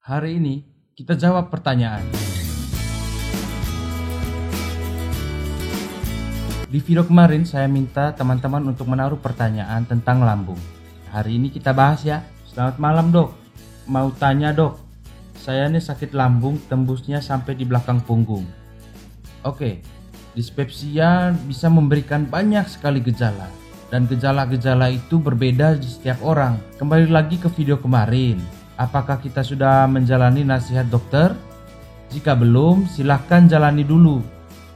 Hari ini kita jawab pertanyaan. Di video kemarin saya minta teman-teman untuk menaruh pertanyaan tentang lambung. Hari ini kita bahas ya. Selamat malam dok. Mau tanya dok, saya nih sakit lambung tembusnya sampai di belakang punggung. Oke, dispepsia bisa memberikan banyak sekali gejala. Dan gejala-gejala itu berbeda di setiap orang. Kembali lagi ke video kemarin. Apakah kita sudah menjalani nasihat dokter? Jika belum, silahkan jalani dulu.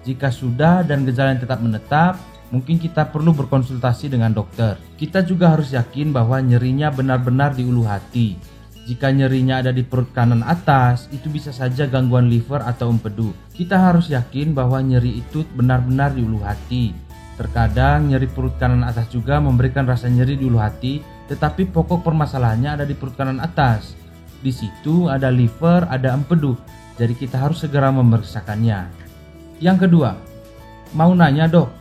Jika sudah dan gejala yang tetap menetap, mungkin kita perlu berkonsultasi dengan dokter. Kita juga harus yakin bahwa nyerinya benar-benar di ulu hati. Jika nyerinya ada di perut kanan atas, itu bisa saja gangguan liver atau empedu. Kita harus yakin bahwa nyeri itu benar-benar di ulu hati. Terkadang nyeri perut kanan atas juga memberikan rasa nyeri di ulu hati, tetapi pokok permasalahannya ada di perut kanan atas. Di situ ada liver, ada empedu. Jadi kita harus segera memeriksakannya. Yang kedua, mau nanya dok,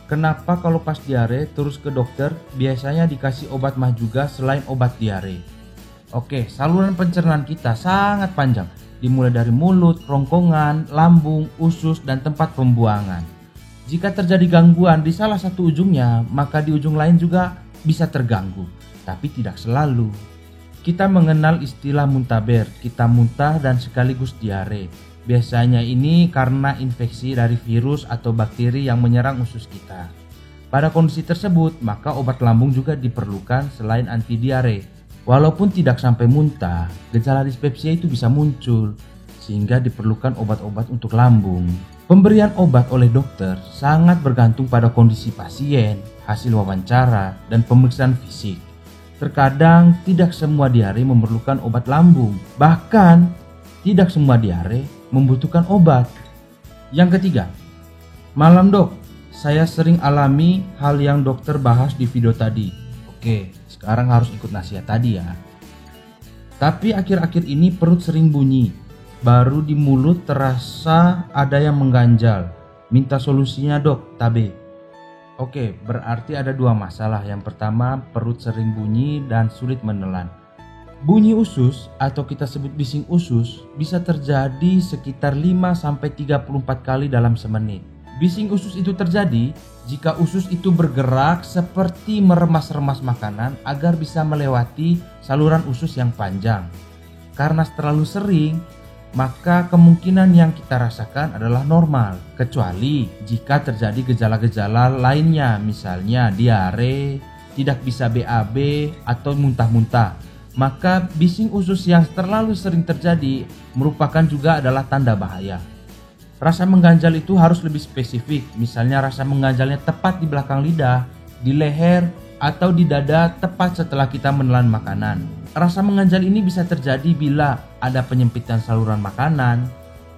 kenapa kalau pas diare terus ke dokter biasanya dikasih obat mah juga selain obat diare? Oke, saluran pencernaan kita sangat panjang, dimulai dari mulut, kerongkongan, lambung, usus, dan tempat pembuangan. Jika terjadi gangguan di salah satu ujungnya, maka di ujung lain juga bisa terganggu, tapi tidak selalu. Kita mengenal istilah muntaber, kita muntah dan sekaligus diare. Biasanya ini karena infeksi dari virus atau bakteri yang menyerang usus kita. Pada kondisi tersebut, maka obat lambung juga diperlukan selain anti diare. Walaupun tidak sampai muntah, gejala dispepsia itu bisa muncul, sehingga diperlukan obat-obat untuk lambung. Pemberian obat oleh dokter sangat bergantung pada kondisi pasien, hasil wawancara, dan pemeriksaan fisik. Terkadang tidak semua diare memerlukan obat lambung, bahkan tidak semua diare membutuhkan obat. Yang ketiga, malam dok, saya sering alami hal yang dokter bahas di video tadi. Oke, sekarang harus ikut nasihat tadi ya. Tapi akhir-akhir ini perut sering bunyi, baru di mulut terasa ada yang mengganjal. Minta solusinya dok, tabe. Oke, berarti ada dua masalah. Yang pertama, perut sering bunyi dan sulit menelan. Bunyi usus atau kita sebut bising usus bisa terjadi sekitar 5-34 kali dalam semenit. Bising usus itu terjadi jika usus itu bergerak seperti meremas-remas makanan agar bisa melewati saluran usus yang panjang. Karena terlalu sering, maka kemungkinan yang kita rasakan adalah normal, kecuali jika terjadi gejala-gejala lainnya, misalnya diare, tidak bisa BAB, atau muntah-muntah. Maka bising usus yang terlalu sering terjadi merupakan juga adalah tanda bahaya. Rasa mengganjal itu harus lebih spesifik, misalnya rasa mengganjalnya tepat di belakang lidah, di leher, atau di dada tepat setelah kita menelan makanan. Rasa mengganjal ini bisa terjadi bila ada penyempitan saluran makanan,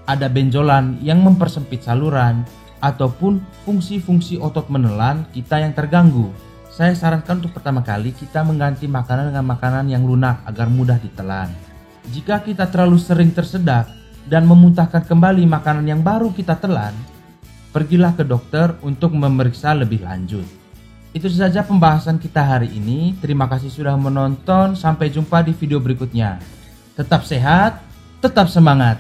ada benjolan yang mempersempit saluran, ataupun fungsi-fungsi otot menelan kita yang terganggu. Saya sarankan untuk pertama kali kita mengganti makanan dengan makanan yang lunak agar mudah ditelan. Jika kita terlalu sering tersedak dan memuntahkan kembali makanan yang baru kita telan, pergilah ke dokter untuk memeriksa lebih lanjut. Itu saja pembahasan kita hari ini. Terima kasih sudah menonton. Sampai jumpa di video berikutnya. Tetap sehat, tetap semangat.